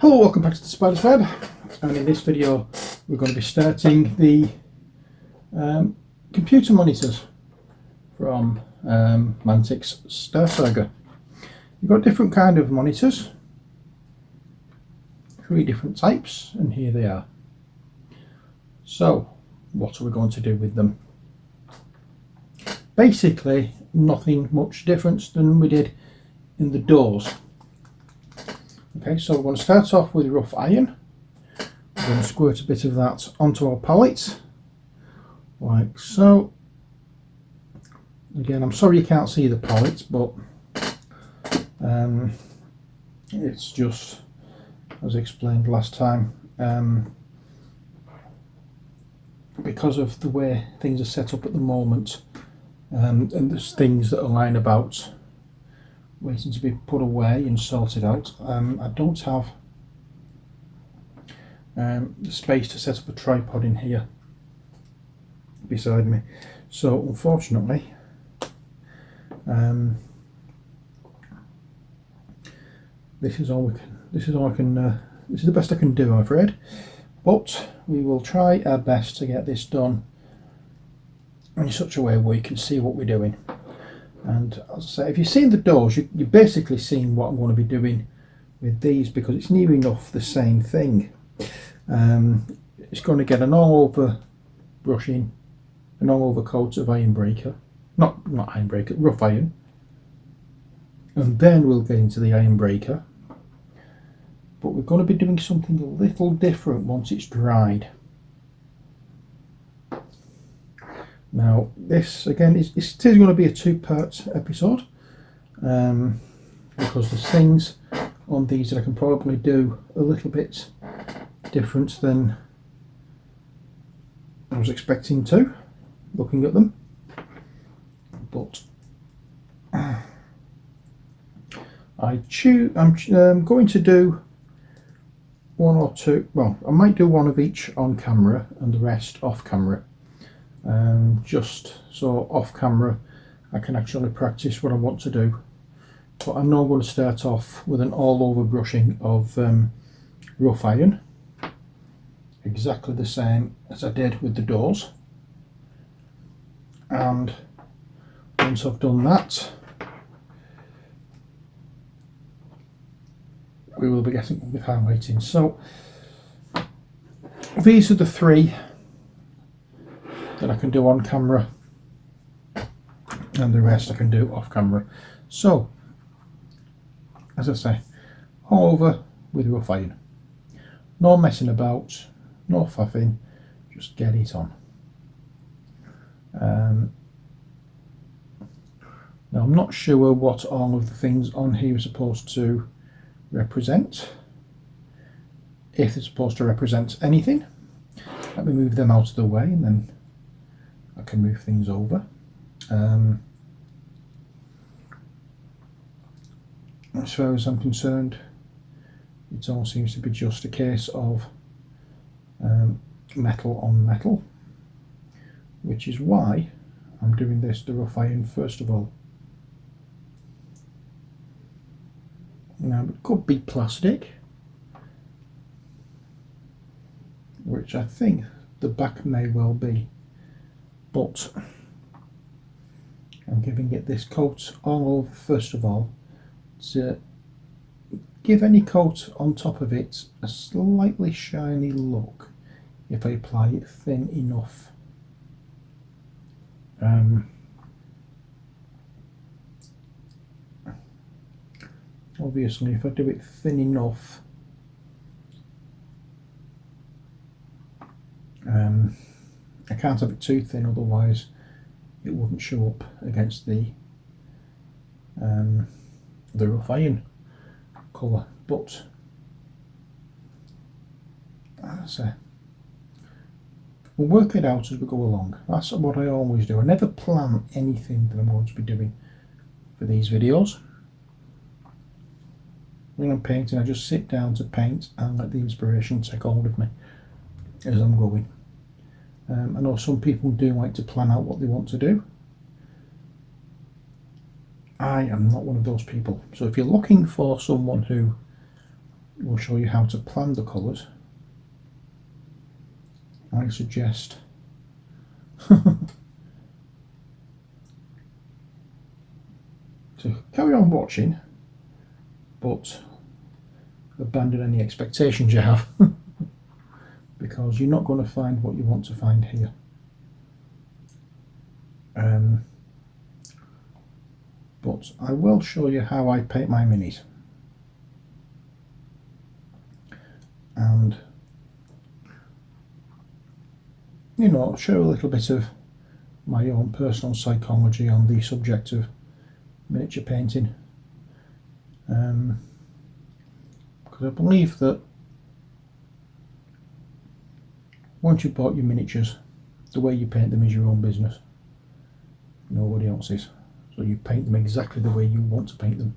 Hello, welcome back to the Spider's Web, and in this video we're going to be starting the computer monitors from Mantic's Star Saga. You've got different kind of monitors, 3 different types, and here they are. So what are we going to do with them? Basically nothing much different than we did in the doors. Okay, so we're going to start off with rough iron. We're going to squirt a bit of that onto our palette, like so. Again, I'm sorry you can't see the palette, but it's just, as explained last time, because of the way things are set up at the moment, and there's things that are lying about waiting to be put away and sorted out. I don't have the space to set up a tripod in here beside me, so unfortunately this is the best I can do, I'm afraid, but we will try our best to get this done in such a way where you can see what we're doing. And as I say, if you've seen the doors, you've basically seen what I'm going to be doing with these, because it's near enough the same thing. It's going to get an all over brushing, an all over coat of iron breaker, not iron breaker, rough iron, and then we'll get into the iron breaker. But we're going to be doing something a little different once it's dried. Now this again is going to be a 2-part episode, because there's things on these that I can probably do a little bit different than I was expecting to, looking at them. But I'm going to do 1 or 2, well, I might do 1 of each on camera and the rest off camera. Just so off camera I can actually practice what I want to do. But I'm now going to start off with an all over brushing of rough iron, exactly the same as I did with the doors. And once I've done that, we will be getting with highlighting. So these are the 3 that I can do on camera, and the rest I can do off camera. So as I say, all over with rough iron, no messing about, no faffing, just get it on. Now I'm not sure what all of the things on here are supposed to represent, if they're supposed to represent anything. Let me move them out of the way and then I can move things over. As far as I'm concerned, it all seems to be just a case of metal on metal, which is why I'm doing this the rough iron first of all. Now it could be plastic, which I think the back may well be, but I'm giving it this coat all over first of all to give any coat on top of it a slightly shiny look if I apply it thin enough. Obviously if I do it thin enough, I can't have it too thin, otherwise it wouldn't show up against the rough iron colour. But as I say, we'll work it out as we go along. That's what I always do. I never plan anything that I'm going to be doing for these videos. When I'm painting, I just sit down to paint and let the inspiration take hold of me as I'm going. I know some people do like to plan out what they want to do. I am not one of those people. So if you're looking for someone who we'll show you how to plan the colours. I suggest to carry on watching, but abandon any expectations you have because you're not going to find what you want to find here. But I will show you how I paint my minis, and you know, share a little bit of my own personal psychology on the subject of miniature painting, because I believe that once you've bought your miniatures, the way you paint them is your own business, nobody else's. So you paint them exactly the way you want to paint them.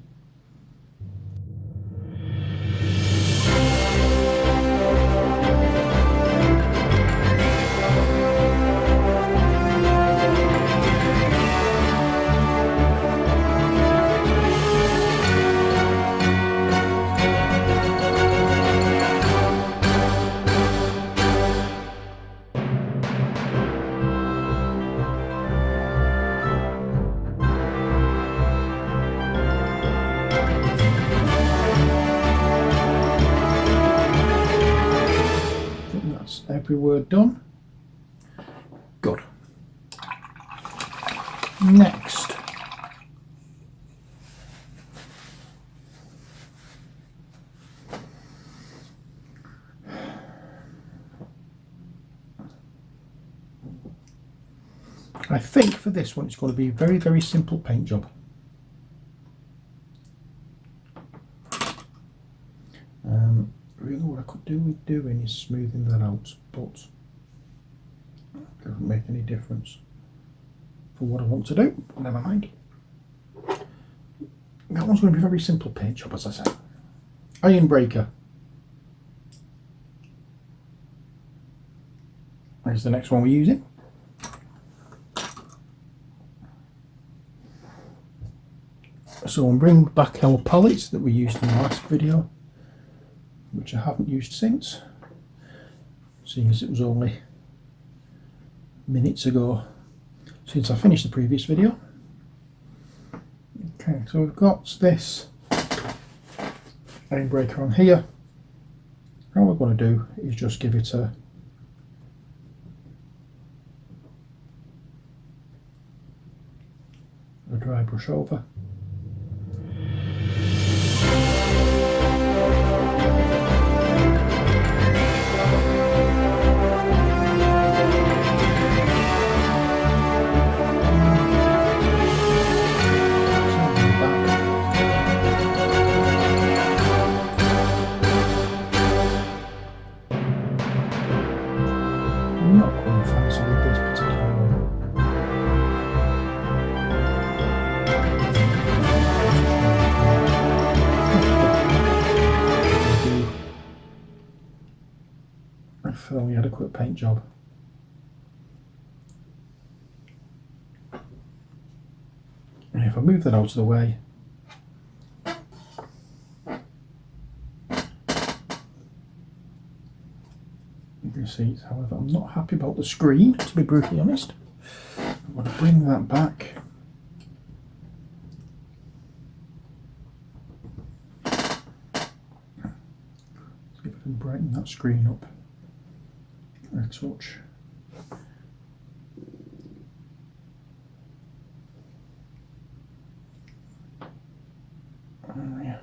Every word done. Good. Next, I think for this one it's going to be a very, very simple paint job. Really what I could do with doing is smoothing that out, but it doesn't make any difference for what I want to do. Never mind. That one's going to be a very simple paint job, as I said. Iron breaker. There's the next one we're using. So I'll bring back our palettes that we used in the last video, which I haven't used since, seeing as it was only minutes ago since I finished the previous video. Okay, so we've got this iron breaker on here. All we're going to do is just give it a dry brush over. Fairly adequate paint job. And if I move that out of the way, you can see, however, I'm not happy about the screen, to be brutally honest. I'm going to bring that back. See if I can brighten that screen up a touch. Yeah.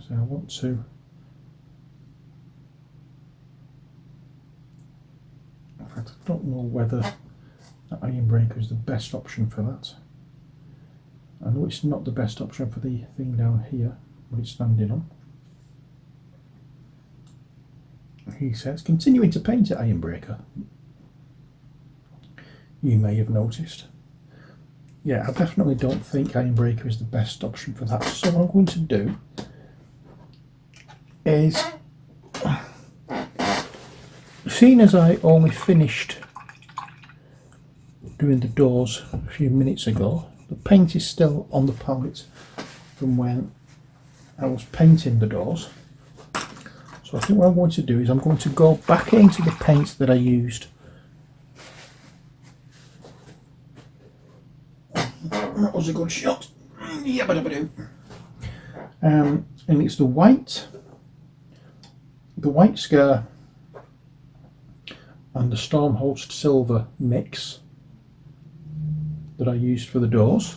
So I want to I don't know whether that iron breaker is the best option for that. I know it's not the best option for the thing down here, what it's standing on. He says, continuing to paint it, iron breaker. You may have noticed. Yeah, I definitely don't think iron breaker is the best option for that. So what I'm going to do is seeing as I only finished doing the doors a few minutes ago, the paint is still on the palette from when I was painting the doors. So I think what I'm going to do is I'm going to go back into the paint that I used. That was a good shot. Yeah, ba-da-ba-doo. And it's the white scare and the Stormhost silver mix that I used for the doors,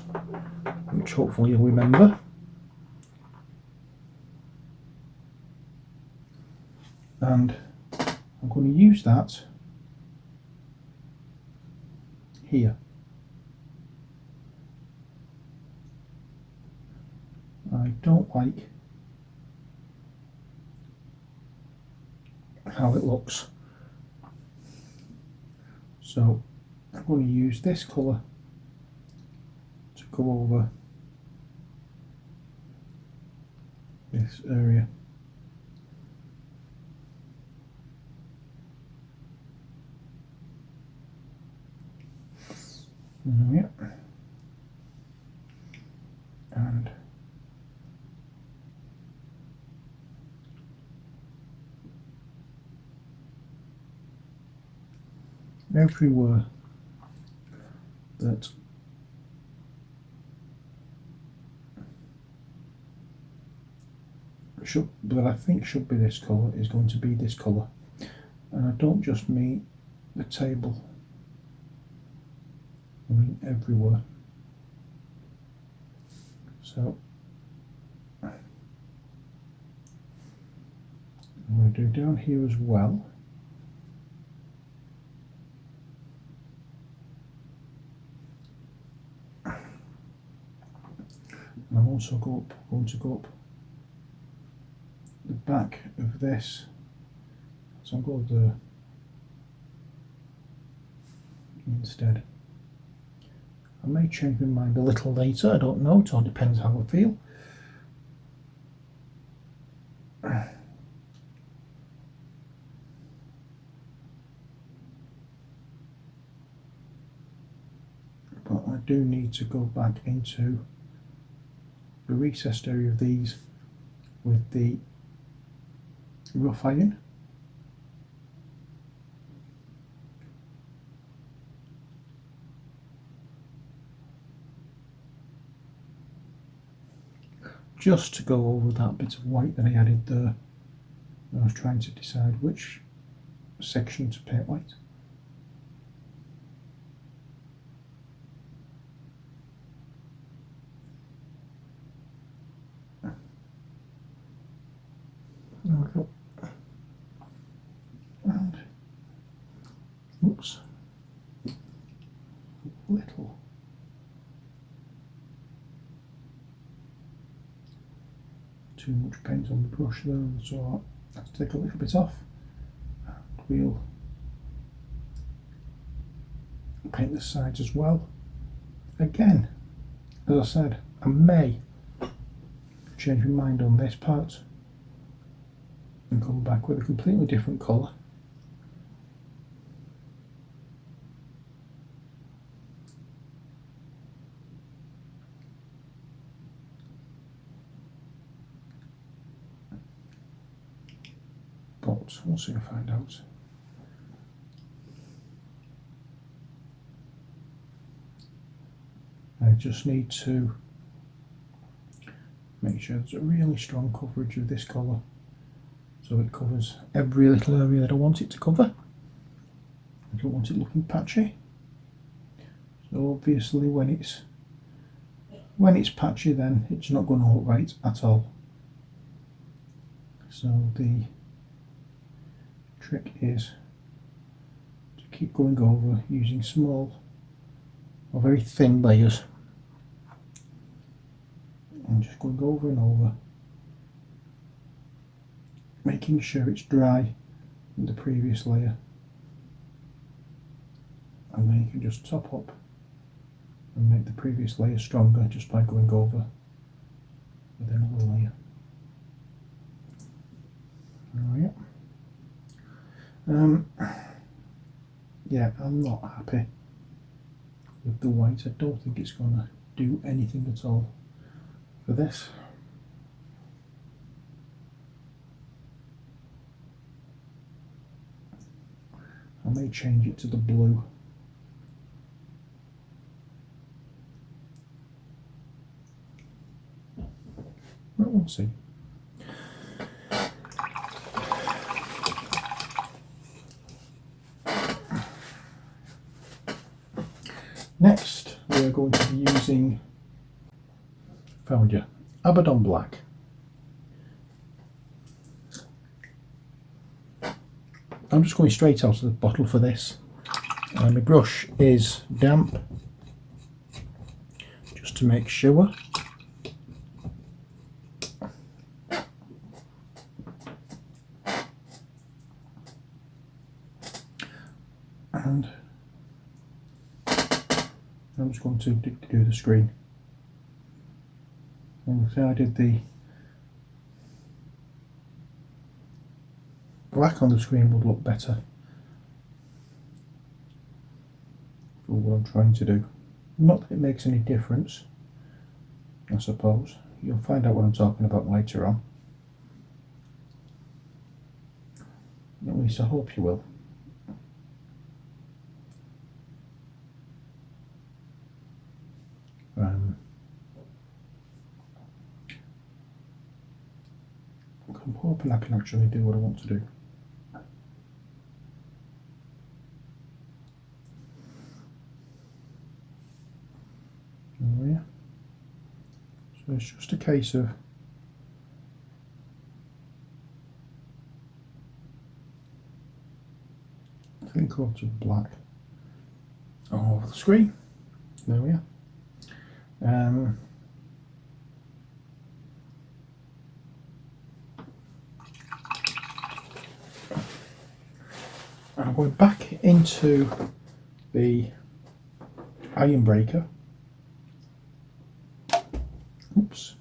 which hopefully you'll remember. And I'm going to use that here. I don't like how it looks, so I'm going to use this colour to go over this area. Yeah. And everywhere that I think should be this colour is going to be this colour, and I don't just mean the table, I mean everywhere. So I'm going to do down here as well. And I'm also going to go up the back of this, so I'll go there instead. I may change my mind a little later, I don't know, it all depends how I feel. But I do need to go back into the recessed area of these with the rough iron. Just to go over that bit of white that I added there. I was trying to decide which section to paint white. There we go. And oops, little. Too much paint on the brush there, so I have to take a little bit off, and we'll paint the sides as well. Again, as I said, I may change my mind on this part and come back with a completely different colour. But we'll soon find out. I just need to make sure there's a really strong coverage of this colour, so it covers every little area that I want it to cover. I don't want it looking patchy. So obviously when it's patchy, then it's not going to look right at all. So the trick is to keep going over using small or very thin layers and just going over and over, making sure it's dry in the previous layer, and then you can just top up and make the previous layer stronger just by going over with another layer. Yeah, I'm not happy with the white. I don't think it's going to do anything at all for this. I may change it to the blue. Well, we'll see. Next, we are going to be using, found you, Abaddon Black. I'm just going straight out of the bottle for this. My brush is damp, just to make sure. And I'm just going to do the screen. And so I did the black on the screen would look better for what I'm trying to do. Not that it makes any difference, I suppose. You'll find out what I'm talking about later on. At least I hope you will. I'm hoping I can actually do what I want to do. Oh yeah. So it's just a case of thin coat of black all over the screen. There we are. I'm going back into the iron breaker. Oops,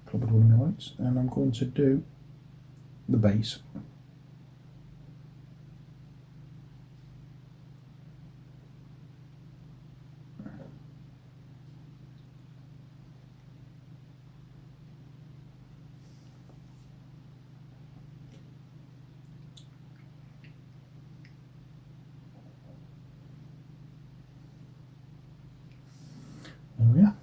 probably running the lights, and I'm going to do the base. There we are.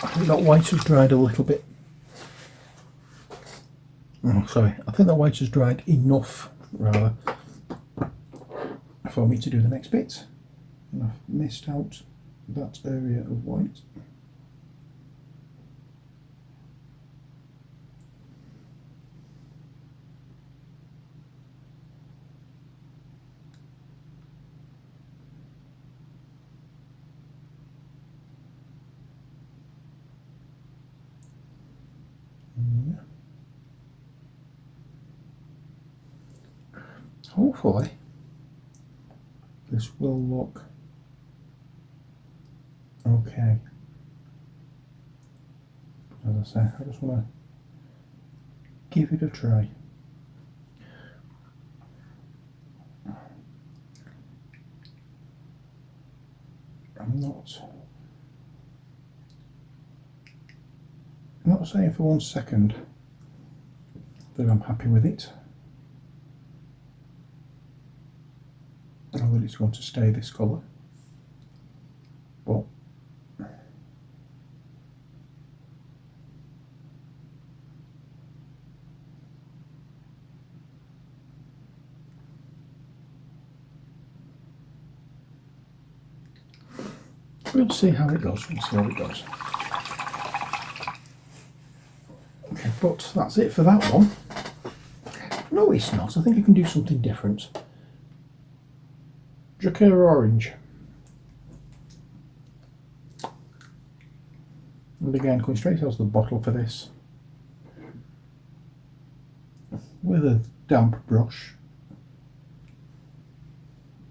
I think that white has dried a little bit. Oh, sorry. I think that white has dried enough, rather, for me to do the next bit. And I've missed out that area of white. Hopefully this will look okay. As I say, I just want to give it a try. I'm not saying for 1 second that I'm happy with it, or that it's going to stay this colour, but we'll see how it goes. Okay, but that's it for that one. No, it's not. I think I can do something different. Dracula Orange. And again, going straight out of the bottle for this. With a damp brush.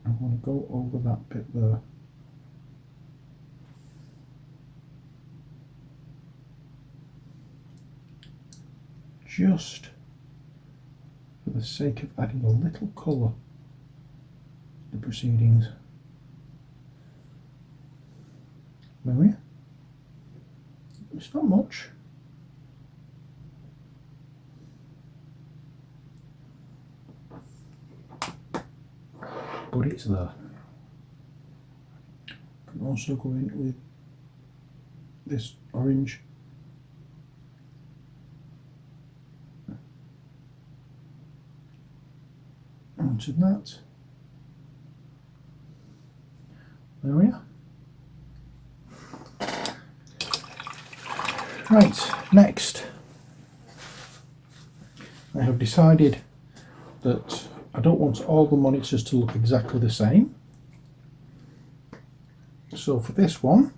I want to go over that bit there. just for the sake of adding a little colour to the proceedings. There we are. It's not much. But it's there. Can also go in with this orange. Onto that. There we are. Right, next I have decided that I don't want all the monitors to look exactly the same. So for this one,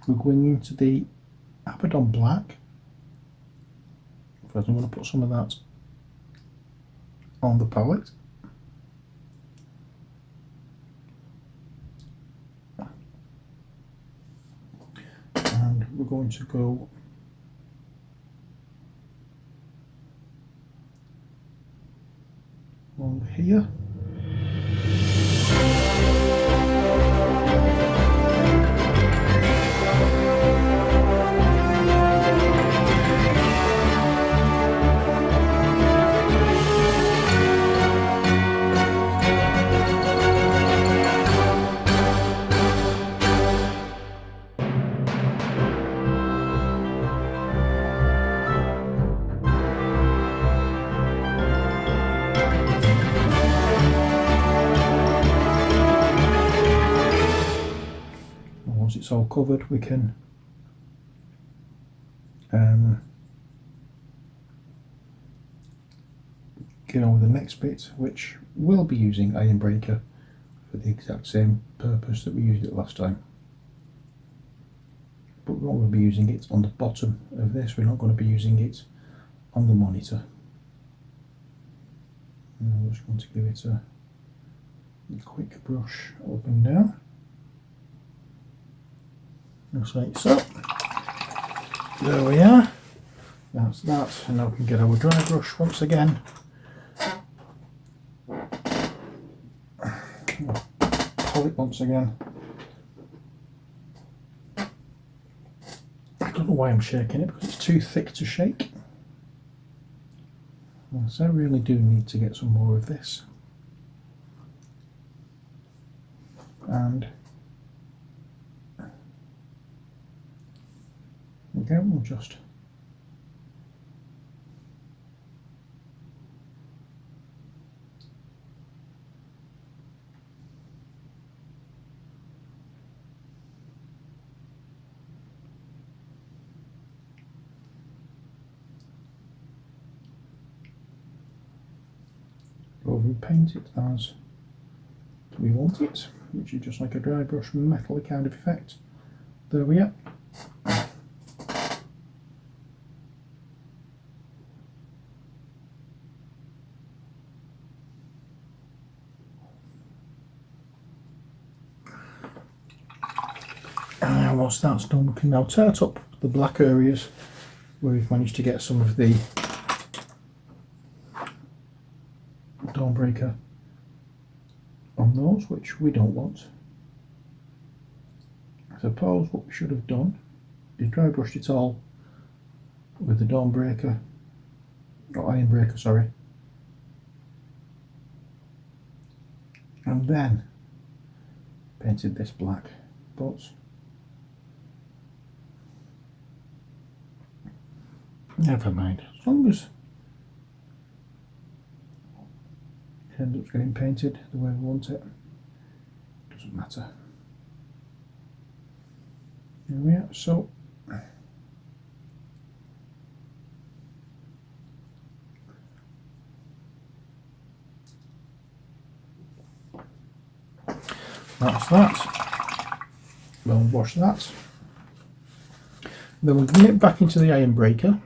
we're going into the Abaddon Black. First I'm going to put some of that on the palette. And we're going to go along here. Once it's all covered, we can get on with the next bit, which we'll be using Iron Breaker for the exact same purpose that we used it last time. But we're not going to be using it on the bottom of this, we're not going to be using it on the monitor. And I'm just going to give it a quick brush up and down. Just like so. There we are. That's that. And now we can get our dry brush once again. Pull it once again. I don't know why I'm shaking it, because it's too thick to shake. So I really do need to get some more of this. And again, we'll just go over and paint it as we want it, which is just like a dry brush metal kind of effect. There we are. And once that's done, we can now tart up the black areas where we've managed to get some of the Dawnbreaker on those, which we don't want. I suppose what we should have done is dry brushed it all with the Dawnbreaker, or Iron Breaker, sorry, and then painted this black, but never mind, as long as it ends up getting painted the way we want it, doesn't matter. Here we are, so that's that. We'll wash that. Then we'll bring it back into the Iron Breaker.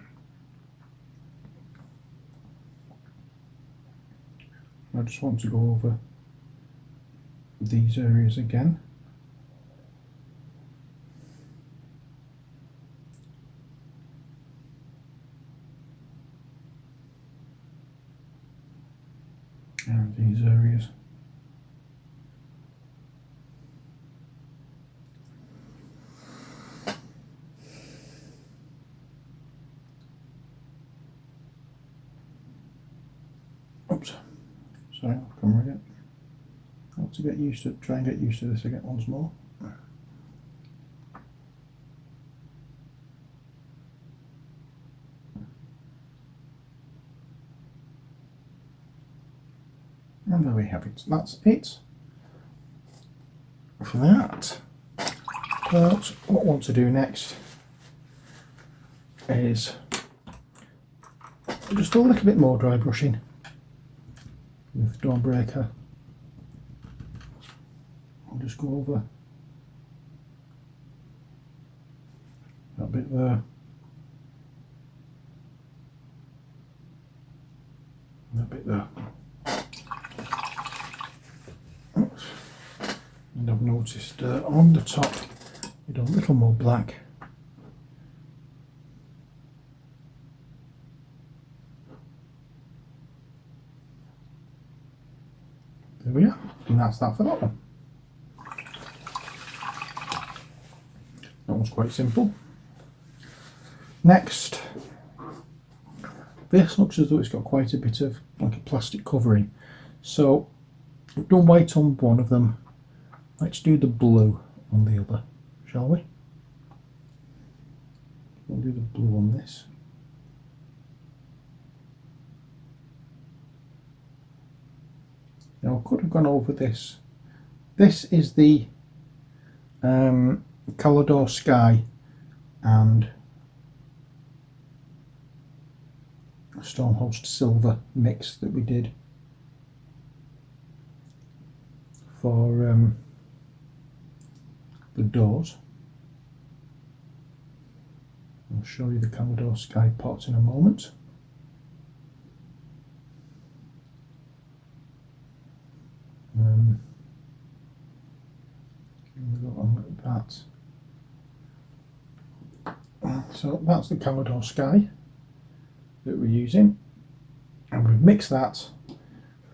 I just want to go over these areas again. Sorry, I'll come again. I have to get used to, try and get used to this again once more. And there we have it. That's it for that. But what I want to do next is just a little bit more dry brushing with Dawnbreaker. I'll just go over that bit there, that bit there. And I've noticed on the top you do a little more black. There we are, and that's that for that one. That one's quite simple. Next, this looks as though it's got quite a bit of like a plastic covering. So I've done white on one of them. Let's do the blue on the other, shall we? We'll do the blue on this. Now I could have gone over this. This is the Calidor Sky and Stormhost Silver mix that we did for the doors. I'll show you the Calidor Sky pots in a moment. So that's the Calidor Sky that we're using, and we've mixed that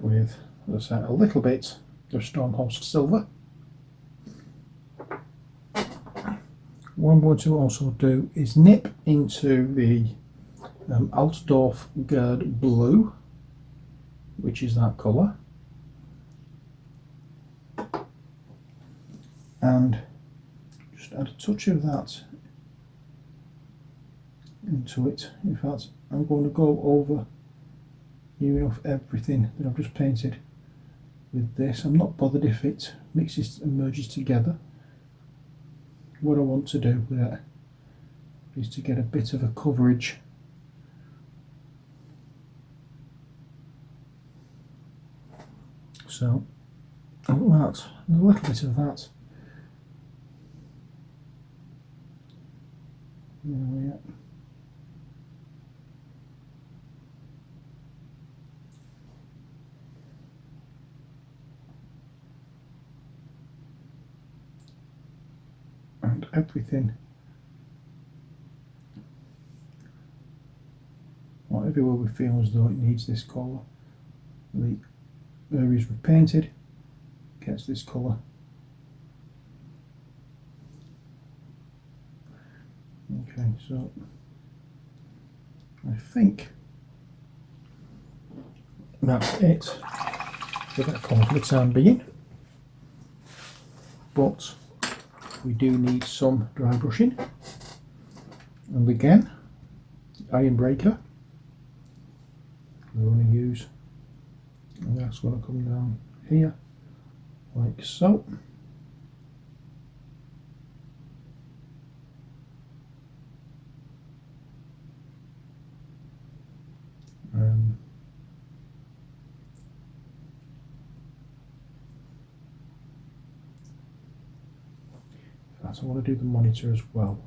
with, as I said, a little bit of Stormhost Silver. What I'm going to also do is nip into the Altdorf Gerd Blue, which is that colour, and just add a touch of that into it. In fact, I'm going to go over near enough everything that I've just painted with this. I'm not bothered if it mixes and merges together. What I want to do with it is to get a bit of a coverage. So, that, a little bit of that. There we are. And everything, well, everywhere we feel as though it needs this colour, the areas we've painted gets this colour. Okay, so I think that's it for that colour for the time being, but we do need some dry brushing, and again, Iron Breaker we're going to use, and that's going to come down here like so. I want to do the monitor as well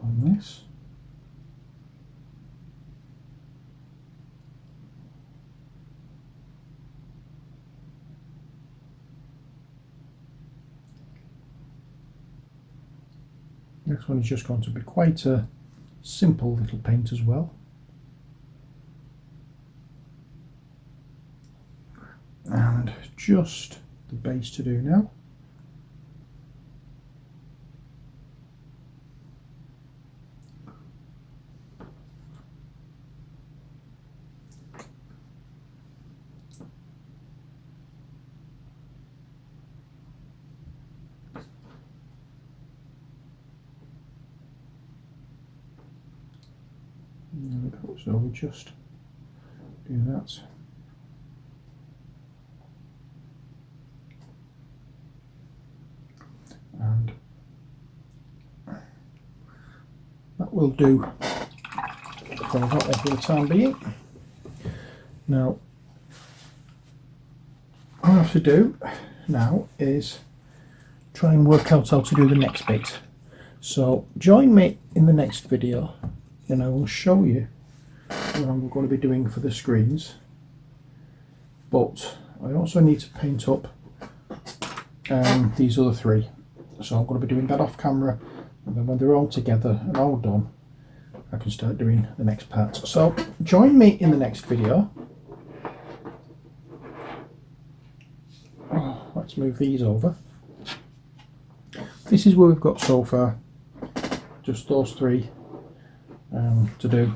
on this. Next one is just going to be quite a simple little paint as well. And just the base to do now. So we just do that. And that will do for that one for the time being. Now, what I have to do now is try and work out how to do the next bit. So join me in the next video and I will show you what I'm going to be doing for the screens. But I also need to paint up these other three. So I'm going to be doing that off camera, and then when they're all together and all done, I can start doing the next part. So join me in the next video. Let's move these over. This is where we've got so far, just those three to do,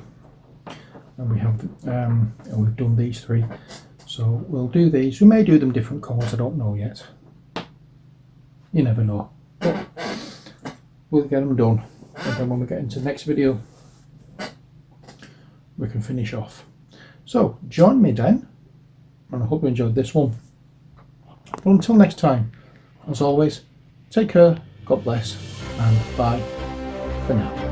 and we have and we've done these three. So we'll do these. We may do them different colours, I don't know yet. You never know. But we'll get them done, and then when we get into the next video, we can finish off. So join me then, and I hope you enjoyed this one. But until next time, as always, take care, God bless, and bye for now.